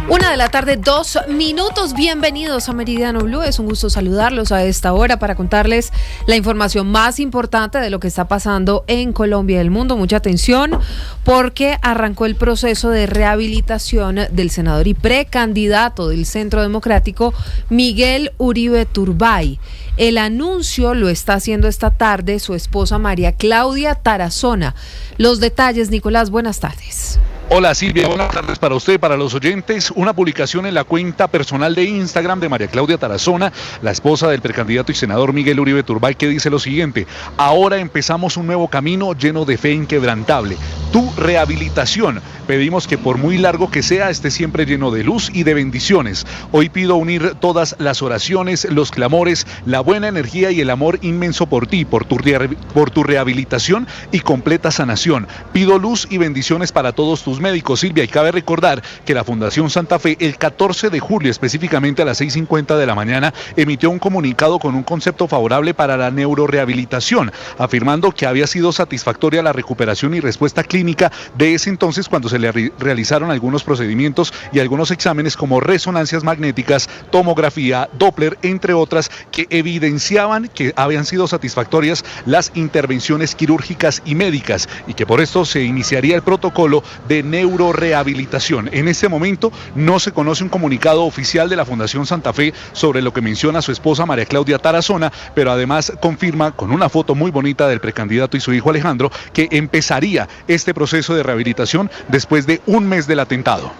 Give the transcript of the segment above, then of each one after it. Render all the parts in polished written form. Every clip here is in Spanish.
1:02 p.m. Bienvenidos a Meridiano Blue. Es un gusto saludarlos a esta hora para contarles la información más importante de lo que está pasando en Colombia y el mundo. Mucha atención porque arrancó el proceso de rehabilitación del senador y precandidato del Centro Democrático Miguel Uribe Turbay. El anuncio lo está haciendo esta tarde su esposa María Claudia Tarazona. Los detalles, Nicolás, buenas tardes. Hola Silvia, buenas tardes para usted, para los oyentes. Una publicación en la cuenta personal de Instagram de María Claudia Tarazona, la esposa del precandidato y senador Miguel Uribe Turbay, que dice lo siguiente: ahora empezamos un nuevo camino lleno de fe inquebrantable. Tu rehabilitación. Pedimos que por muy largo que sea, esté siempre lleno de luz y de bendiciones. Hoy pido unir todas las oraciones, los clamores, la buena energía y el amor inmenso por ti, por tu rehabilitación y completa sanación. Pido luz y bendiciones para todos tus médicos, Silvia, y cabe recordar que la Fundación Santa Fe el 14 de julio, específicamente a las 6:50 de la mañana, emitió un comunicado con un concepto favorable para la neurorehabilitación, afirmando que había sido satisfactoria la recuperación y respuesta clínica de ese entonces cuando se le realizaron algunos procedimientos y algunos exámenes como resonancias magnéticas, tomografía, Doppler, entre otras, que evidenciaban que habían sido satisfactorias las intervenciones quirúrgicas y médicas y que por esto se iniciaría el protocolo de neurorehabilitación. En este momento no se conoce un comunicado oficial de la Fundación Santa Fe sobre lo que menciona su esposa María Claudia Tarazona, pero además confirma con una foto muy bonita del precandidato y su hijo Alejandro que empezaría este proceso de rehabilitación después de un mes del atentado.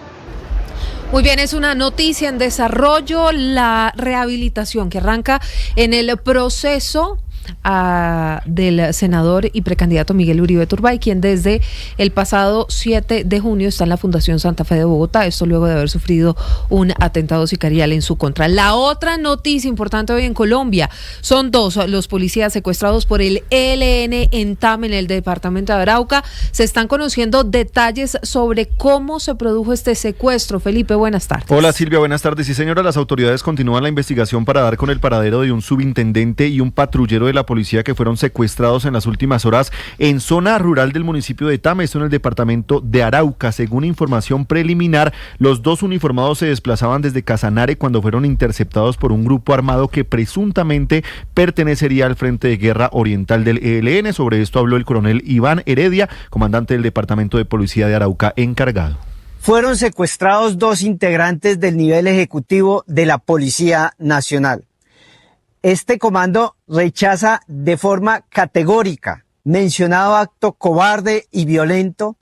Muy bien, es una noticia en desarrollo, la rehabilitación que arranca en el proceso del senador y precandidato Miguel Uribe Turbay, quien desde el pasado 7 de junio está en la Fundación Santa Fe de Bogotá, esto luego de haber sufrido un atentado sicarial en su contra. La otra noticia importante hoy en Colombia son dos, los policías secuestrados por el ELN en Tame, en el departamento de Arauca. Se están conociendo detalles sobre cómo se produjo este secuestro. Felipe, buenas tardes. Hola Silvia, buenas tardes. Sí señora, las autoridades continúan la investigación para dar con el paradero de un subintendente y un patrullero de la policía que fueron secuestrados en las últimas horas en zona rural del municipio de Tame, esto en el departamento de Arauca. Según información preliminar, los dos uniformados se desplazaban desde Casanare cuando fueron interceptados por un grupo armado que presuntamente pertenecería al Frente de Guerra Oriental del ELN. Sobre esto habló el coronel Iván Heredia, comandante del departamento de policía de Arauca encargado. Fueron secuestrados dos integrantes del nivel ejecutivo de la Policía Nacional. Este comando rechaza de forma categórica mencionado acto cobarde y violento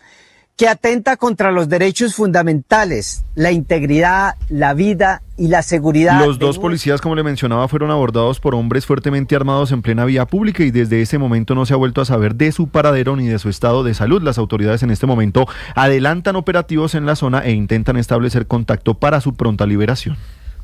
que atenta contra los derechos fundamentales, la integridad, la vida y la seguridad. Los dos policías, como le mencionaba, fueron abordados por hombres fuertemente armados en plena vía pública y desde ese momento no se ha vuelto a saber de su paradero ni de su estado de salud. Las autoridades en este momento adelantan operativos en la zona e intentan establecer contacto para su pronta liberación.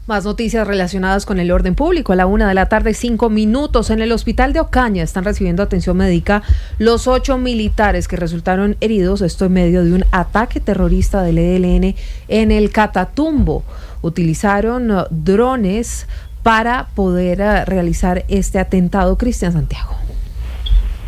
Más noticias relacionadas con el orden público. A la 1:05 p.m. en el hospital de Ocaña están recibiendo atención médica los 8 militares que resultaron heridos, esto en medio de un ataque terrorista del ELN en el Catatumbo. Utilizaron drones para poder realizar este atentado. Cristian Santiago.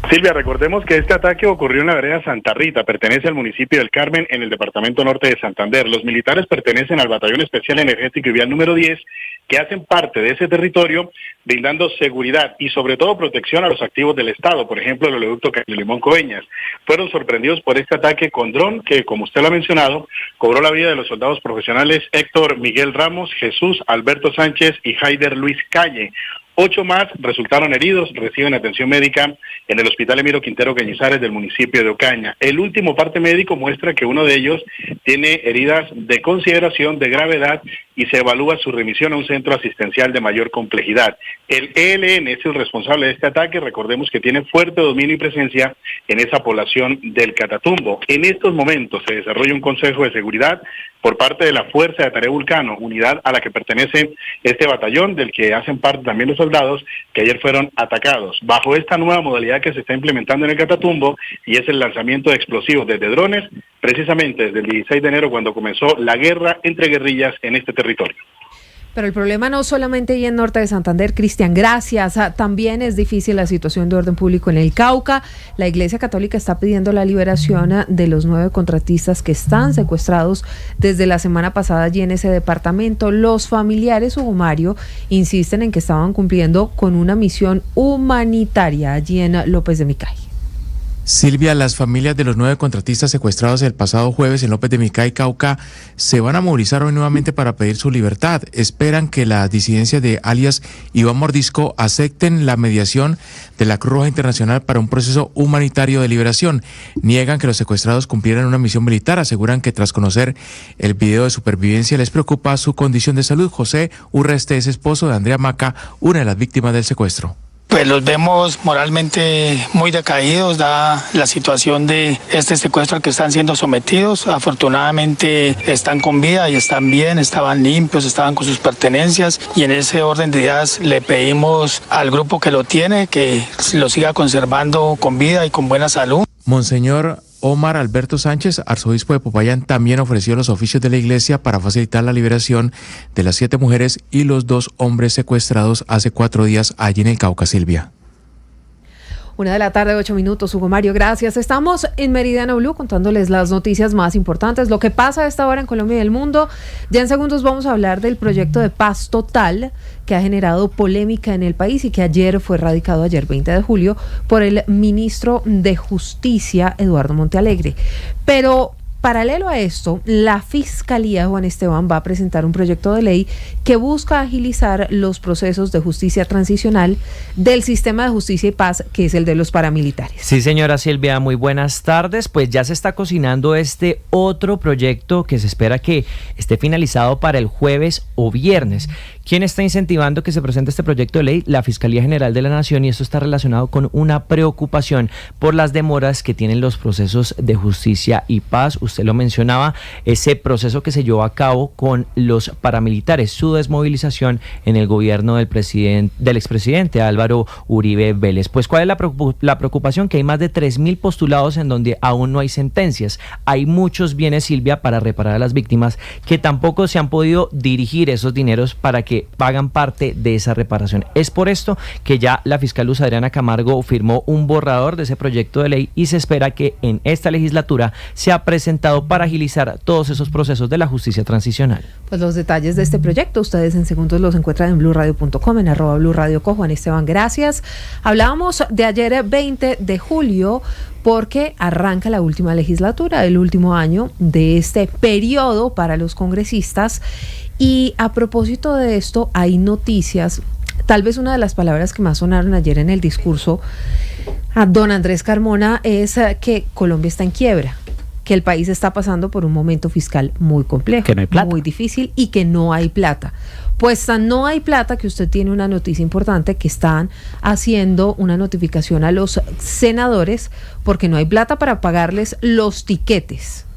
Silvia, recordemos que este ataque ocurrió en la vereda Santa Rita, pertenece al municipio del Carmen, en el departamento norte de Santander. Los militares pertenecen al Batallón Especial Energético y Vial número 10, que hacen parte de ese territorio, brindando seguridad y sobre todo protección a los activos del Estado, por ejemplo el oleoducto Caño Limón Coveñas. Fueron sorprendidos por este ataque con dron que, como usted lo ha mencionado, cobró la vida de los soldados profesionales Héctor Miguel Ramos, Jesús Alberto Sánchez y Haider Luis Calle. 8 más resultaron heridos, reciben atención médica en el Hospital Emiro Quintero Cañizares del municipio de Ocaña. El último parte médico muestra que uno de ellos tiene heridas de consideración de gravedad y se evalúa su remisión a un centro asistencial de mayor complejidad. El ELN es el responsable de este ataque, recordemos que tiene fuerte dominio y presencia en esa población del Catatumbo. En estos momentos se desarrolla un consejo de seguridad por parte de la Fuerza de Tarea Vulcano, unidad a la que pertenece este batallón, del que hacen parte también los soldados que ayer fueron atacados. Bajo esta nueva modalidad que se está implementando en el Catatumbo, y es el lanzamiento de explosivos desde drones, precisamente desde el 16 de enero cuando comenzó la guerra entre guerrillas en este territorio. Pero el problema no solamente ahí en Norte de Santander, Cristian, gracias. También es difícil la situación de orden público en el Cauca. La Iglesia Católica está pidiendo la liberación de los 9 contratistas que están secuestrados desde la semana pasada allí en ese departamento. Los familiares, Hugo Mario, insisten en que estaban cumpliendo con una misión humanitaria allí en López de Micay. Silvia, las familias de los 9 contratistas secuestrados el pasado jueves en López de Micay, Cauca, se van a movilizar hoy nuevamente para pedir su libertad. Esperan que las disidencias de alias Iván Mordisco acepten la mediación de la Cruz Roja Internacional para un proceso humanitario de liberación. Niegan que los secuestrados cumplieran una misión militar. Aseguran que tras conocer el video de supervivencia les preocupa su condición de salud. José Urreste es esposo de Andrea Maca, una de las víctimas del secuestro. Pues los vemos moralmente muy decaídos, dada la situación de este secuestro al que están siendo sometidos. Afortunadamente están con vida y están bien, estaban limpios, estaban con sus pertenencias, y en ese orden de ideas le pedimos al grupo que lo tiene que lo siga conservando con vida y con buena salud. Monseñor Omar Alberto Sánchez, arzobispo de Popayán, también ofreció los oficios de la iglesia para facilitar la liberación de las 7 mujeres y los 2 hombres secuestrados hace 4 días allí en el Cauca, Silvia. 1:08 p.m, Hugo Mario, gracias. Estamos en Meridiano Blue contándoles las noticias más importantes, lo que pasa a esta hora en Colombia y el mundo. Ya en segundos vamos a hablar del proyecto de paz total que ha generado polémica en el país y que ayer fue radicado, ayer 20 de julio, por el ministro de Justicia, Eduardo Montealegre. Pero paralelo a esto, la Fiscalía, Juan Esteban, va a presentar un proyecto de ley que busca agilizar los procesos de justicia transicional del sistema de justicia y paz, que es el de los paramilitares. Sí, señora Silvia, muy buenas tardes. Pues ya se está cocinando este otro proyecto que se espera que esté finalizado para el jueves o viernes. ¿Quién está incentivando que se presente este proyecto de ley? La Fiscalía General de la Nación, y esto está relacionado con una preocupación por las demoras que tienen los procesos de justicia y paz. Usted lo mencionaba, ese proceso que se llevó a cabo con los paramilitares, su desmovilización en el gobierno del expresidente Álvaro Uribe Vélez. Pues, ¿cuál es la preocupación? Que hay más de 3.000 postulados en donde aún no hay sentencias. Hay muchos bienes, Silvia, para reparar a las víctimas, que tampoco se han podido dirigir esos dineros para que pagan parte de esa reparación. Es por esto que ya la fiscal Luz Adriana Camargo firmó un borrador de ese proyecto de ley y se espera que en esta legislatura sea presentado para agilizar todos esos procesos de la justicia transicional. Pues los detalles de este proyecto ustedes en segundos los encuentran en blurradio.com, en @blurradioco. Juan Esteban, gracias. Hablábamos de ayer 20 de julio porque arranca la última legislatura, el último año de este periodo para los congresistas. Y a propósito de esto, hay noticias. Tal vez una de las palabras que más sonaron ayer en el discurso a don Andrés Carmona es que Colombia está en quiebra, que el país está pasando por un momento fiscal muy complejo, que no hay plata, muy difícil, y que no hay plata. Pues no hay plata, que usted tiene una noticia importante, que están haciendo una notificación a los senadores porque no hay plata para pagarles los tiquetes.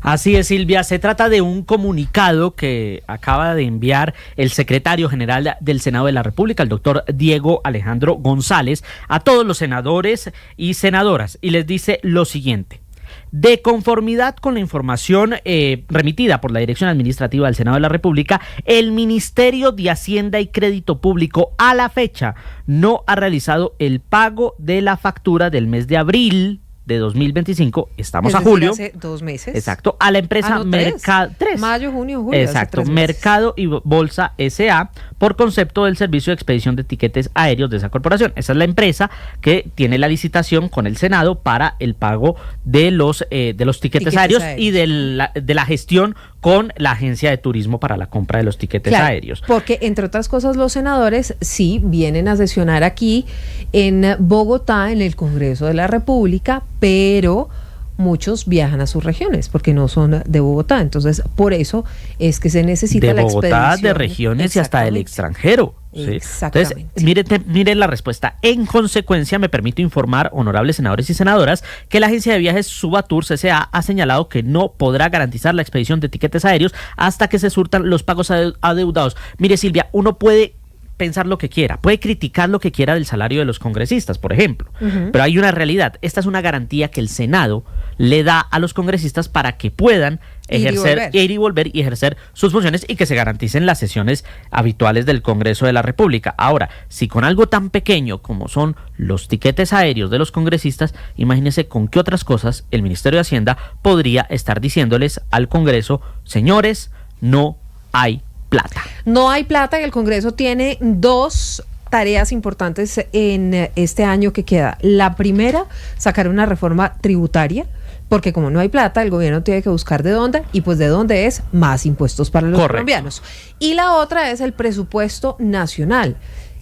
Así es, Silvia, se trata de un comunicado que acaba de enviar el secretario general del Senado de la República, el doctor Diego Alejandro González, a todos los senadores y senadoras, y les dice lo siguiente: de conformidad con la información remitida por la Dirección Administrativa del Senado de la República, el Ministerio de Hacienda y Crédito Público a la fecha no ha realizado el pago de la factura del mes de abril de 2025, estamos a julio. Hace 2 meses. Exacto, a la empresa tres. Mayo, junio, julio. Exacto, Mercado y Bolsa S.A. por concepto del servicio de expedición de tiquetes aéreos de esa corporación. Esa es la empresa que tiene la licitación con el Senado para el pago de los tiquetes aéreos y de la gestión con la Agencia de Turismo para la compra de los tiquetes aéreos. Porque, entre otras cosas, los senadores sí vienen a sesionar aquí en Bogotá, en el Congreso de la República, pero muchos viajan a sus regiones porque no son de Bogotá. Entonces, por eso es que se necesita la expedición. De Bogotá, de regiones y hasta del extranjero. ¿sí? Exactamente. Entonces, miren la respuesta. En consecuencia, me permito informar, honorables senadores y senadoras, que la agencia de viajes Subatours S.A. ha señalado que no podrá garantizar la expedición de tiquetes aéreos hasta que se surtan los pagos adeudados. Mire, Silvia, uno puede pensar lo que quiera, puede criticar lo que quiera del salario de los congresistas, por ejemplo, pero hay una realidad. Esta es una garantía que el Senado le da a los congresistas para que puedan ir y volver y ejercer sus funciones y que se garanticen las sesiones habituales del Congreso de la República. Ahora, si con algo tan pequeño como son los tiquetes aéreos de los congresistas, imagínense con qué otras cosas el Ministerio de Hacienda podría estar diciéndoles al Congreso: señores, no hay plata. No hay plata y el Congreso tiene dos tareas importantes en este año que queda. La primera, sacar una reforma tributaria, porque como no hay plata, el gobierno tiene que buscar de dónde, y pues de dónde es más impuestos para los colombianos. Y la otra es el presupuesto nacional,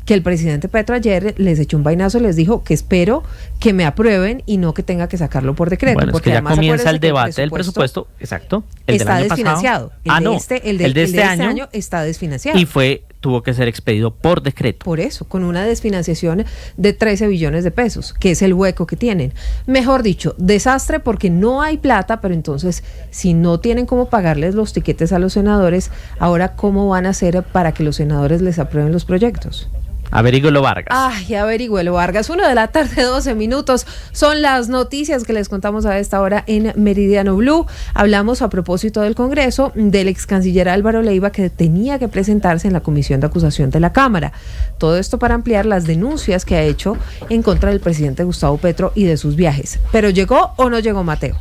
que el presidente Petro ayer les echó un vainazo y les dijo que espero que me aprueben y no que tenga que sacarlo por decreto. Bueno, porque es que ya además comienza el debate del presupuesto, exacto. El está del año desfinanciado. pasado. El de este año está desfinanciado. Y tuvo que ser expedido por decreto. Por eso, con una desfinanciación de 13 billones de pesos, que es el hueco que tienen. Mejor dicho, desastre porque no hay plata, pero entonces, si no tienen cómo pagarles los tiquetes a los senadores, ahora ¿cómo van a hacer para que los senadores les aprueben los proyectos? Averígüelo, Vargas. Ay, averígüelo, Vargas. 1:00 p.m, Son las noticias que les contamos a esta hora en Meridiano Blue. Hablamos a propósito del Congreso del ex canciller Álvaro Leiva, que tenía que presentarse en la comisión de acusación de la Cámara. Todo esto para ampliar las denuncias que ha hecho en contra del presidente Gustavo Petro y de sus viajes. ¿Pero llegó o no llegó, Mateo?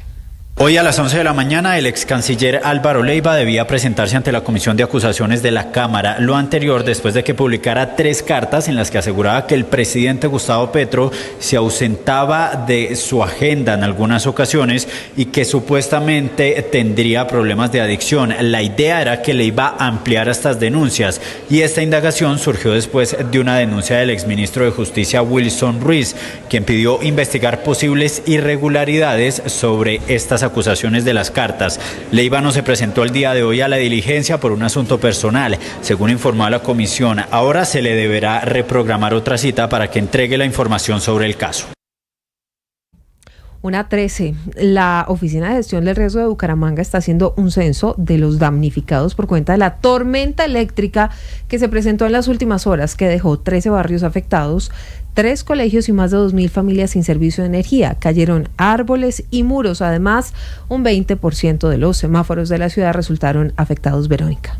Hoy a las 11 de la mañana el ex canciller Álvaro Leiva debía presentarse ante la Comisión de Acusaciones de la Cámara. Lo anterior después de que publicara 3 cartas en las que aseguraba que el presidente Gustavo Petro se ausentaba de su agenda en algunas ocasiones y que supuestamente tendría problemas de adicción. La idea era que Leiva ampliara estas denuncias y esta indagación surgió después de una denuncia del exministro de Justicia Wilson Ruiz, quien pidió investigar posibles irregularidades sobre estas acusaciones de las cartas. Leiva no se presentó el día de hoy a la diligencia por un asunto personal, según informó a la comisión. Ahora se le deberá reprogramar otra cita para que entregue la información sobre el caso. 1:13. La Oficina de Gestión del Riesgo de Bucaramanga está haciendo un censo de los damnificados por cuenta de la tormenta eléctrica que se presentó en las últimas horas, que dejó 13 barrios afectados, 3 colegios y más de 2.000 familias sin servicio de energía. Cayeron árboles y muros. Además, un 20% de los semáforos de la ciudad resultaron afectados. Verónica.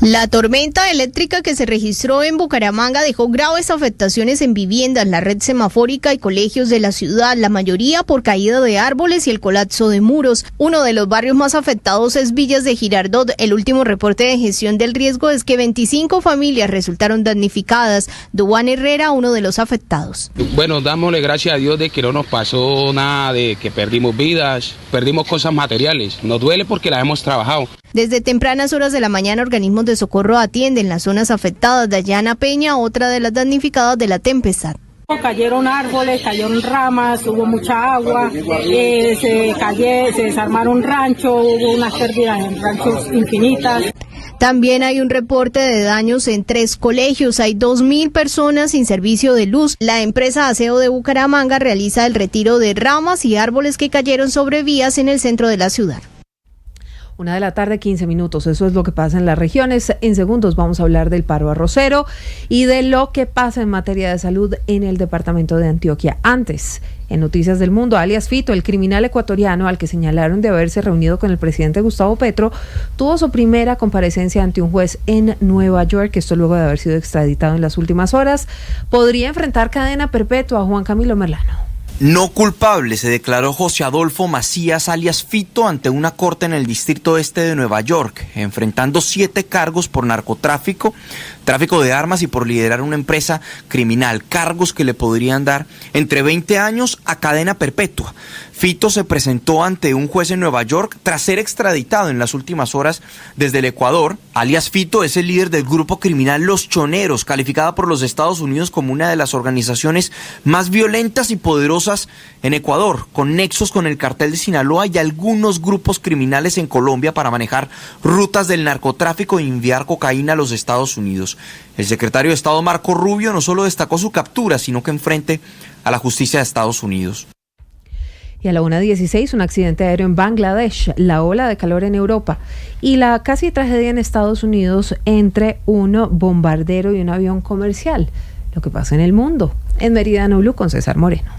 La tormenta eléctrica que se registró en Bucaramanga dejó graves afectaciones en viviendas, la red semafórica y colegios de la ciudad, la mayoría por caída de árboles y el colapso de muros. Uno de los barrios más afectados es Villas de Girardot. El último reporte de gestión del riesgo es que 25 familias resultaron damnificadas. Duan Herrera, uno de los afectados. Bueno, dámosle gracias a Dios de que no nos pasó nada, de que perdimos vidas, perdimos cosas materiales. Nos duele porque las hemos trabajado. Desde tempranas horas de la mañana, organismos de socorro atienden las zonas afectadas. Dayana Peña, otra de las damnificadas de la tempestad. Cayeron árboles, cayeron ramas, hubo mucha agua, se desarmaron ranchos, hubo unas pérdidas en ranchos infinitas. También hay un reporte de daños en 3 colegios. Hay 2.000 personas sin servicio de luz. La empresa Aseo de Bucaramanga realiza el retiro de ramas y árboles que cayeron sobre vías en el centro de la ciudad. 1:15 p.m. Eso es lo que pasa en las regiones. En segundos vamos a hablar del paro arrocero y de lo que pasa en materia de salud en el departamento de Antioquia. Antes, en Noticias del Mundo, alias Fito, el criminal ecuatoriano al que señalaron de haberse reunido con el presidente Gustavo Petro, tuvo su primera comparecencia ante un juez en Nueva York. Esto luego de haber sido extraditado en las últimas horas. Podría enfrentar cadena perpetua. Juan Camilo Merlano. No culpable se declaró José Adolfo Macías alias Fito ante una corte en el Distrito Este de Nueva York, enfrentando 7 cargos por narcotráfico, tráfico de armas y por liderar una empresa criminal, cargos que le podrían dar entre 20 años a cadena perpetua. Fito se presentó ante un juez en Nueva York tras ser extraditado en las últimas horas desde el Ecuador. Alias Fito es el líder del grupo criminal Los Choneros, calificada por los Estados Unidos como una de las organizaciones más violentas y poderosas en Ecuador, con nexos con el cartel de Sinaloa y algunos grupos criminales en Colombia para manejar rutas del narcotráfico e enviar cocaína a los Estados Unidos. El secretario de Estado Marco Rubio no solo destacó su captura, sino que enfrente a la justicia de Estados Unidos. Y a la 1:16, un accidente aéreo en Bangladesh, la ola de calor en Europa y la casi tragedia en Estados Unidos entre un bombardero y un avión comercial. Lo que pasa en el mundo. En Meridiano Blue con César Moreno.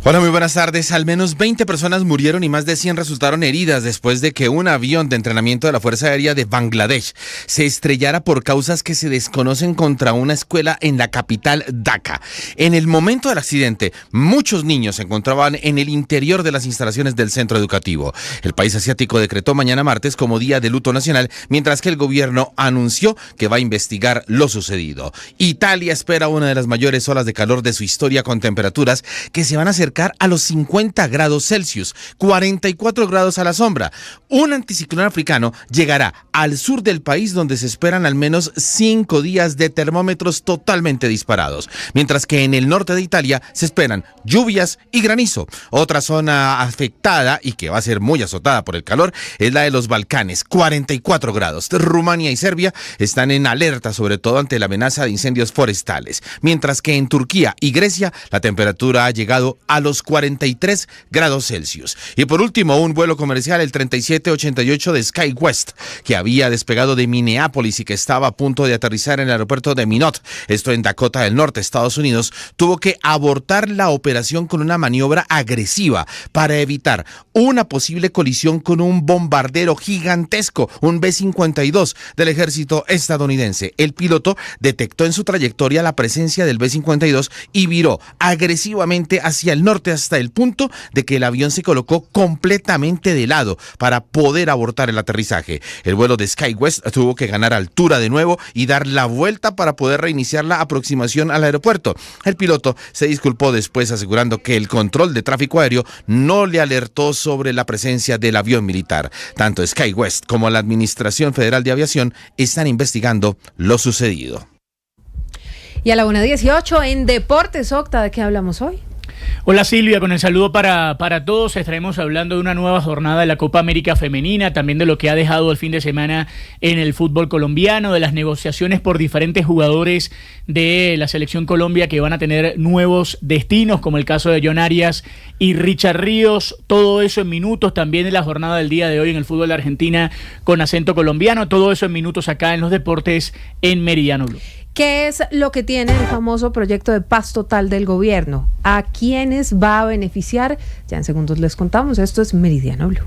Hola, muy buenas tardes. Al menos 20 personas murieron y más de 100 resultaron heridas después de que un avión de entrenamiento de la Fuerza Aérea de Bangladesh se estrellara por causas que se desconocen contra una escuela en la capital Dhaka. En el momento del accidente, muchos niños se encontraban en el interior de las instalaciones del centro educativo. El país asiático decretó mañana martes como día de luto nacional, mientras que el gobierno anunció que va a investigar lo sucedido. Italia espera una de las mayores olas de calor de su historia, con temperaturas que se van a acercar a los 50 grados Celsius, 44 grados a la sombra. Un anticiclón africano llegará al sur del país, donde se esperan al menos 5 días de termómetros totalmente disparados, mientras que en el norte de Italia se esperan lluvias y granizo. Otra zona afectada y que va a ser muy azotada por el calor es la de los Balcanes, 44 grados. Rumania y Serbia están en alerta, sobre todo ante la amenaza de incendios forestales, mientras que en Turquía y Grecia la temperatura ha llegado a los 43 grados Celsius. Y por último, un vuelo comercial, el 3788 de SkyWest, que había despegado de Minneapolis y que estaba a punto de aterrizar en el aeropuerto de Minot, esto en Dakota del Norte, Estados Unidos, tuvo que abortar la operación con una maniobra agresiva para evitar una posible colisión con un bombardero gigantesco, un B-52 del ejército estadounidense. El piloto detectó en su trayectoria la presencia del B-52 y viró agresivamente hacia el norte hasta el punto de que el avión se colocó completamente de lado para poder abortar el aterrizaje. El vuelo de SkyWest tuvo que ganar altura de nuevo y dar la vuelta para poder reiniciar la aproximación al aeropuerto. El piloto se disculpó después, asegurando que el control de tráfico aéreo no le alertó sobre la presencia del avión militar. Tanto SkyWest como la Administración Federal de Aviación están investigando lo sucedido. Y a la 1:18 en Deportes, Octa, ¿de qué hablamos hoy? Hola Silvia, con el saludo para todos. Estaremos hablando de una nueva jornada de la Copa América Femenina, también de lo que ha dejado el fin de semana en el fútbol colombiano, de las negociaciones por diferentes jugadores de la Selección Colombia que van a tener nuevos destinos, como el caso de John Arias y Richard Ríos. Todo eso en minutos, también de la jornada del día de hoy en el fútbol de Argentina con acento colombiano. Todo eso en minutos acá en los deportes en Meridiano Blue. ¿Qué es lo que tiene el famoso proyecto de paz total del gobierno? ¿A quiénes va a beneficiar? Ya en segundos les contamos. Esto es Meridiano Blue.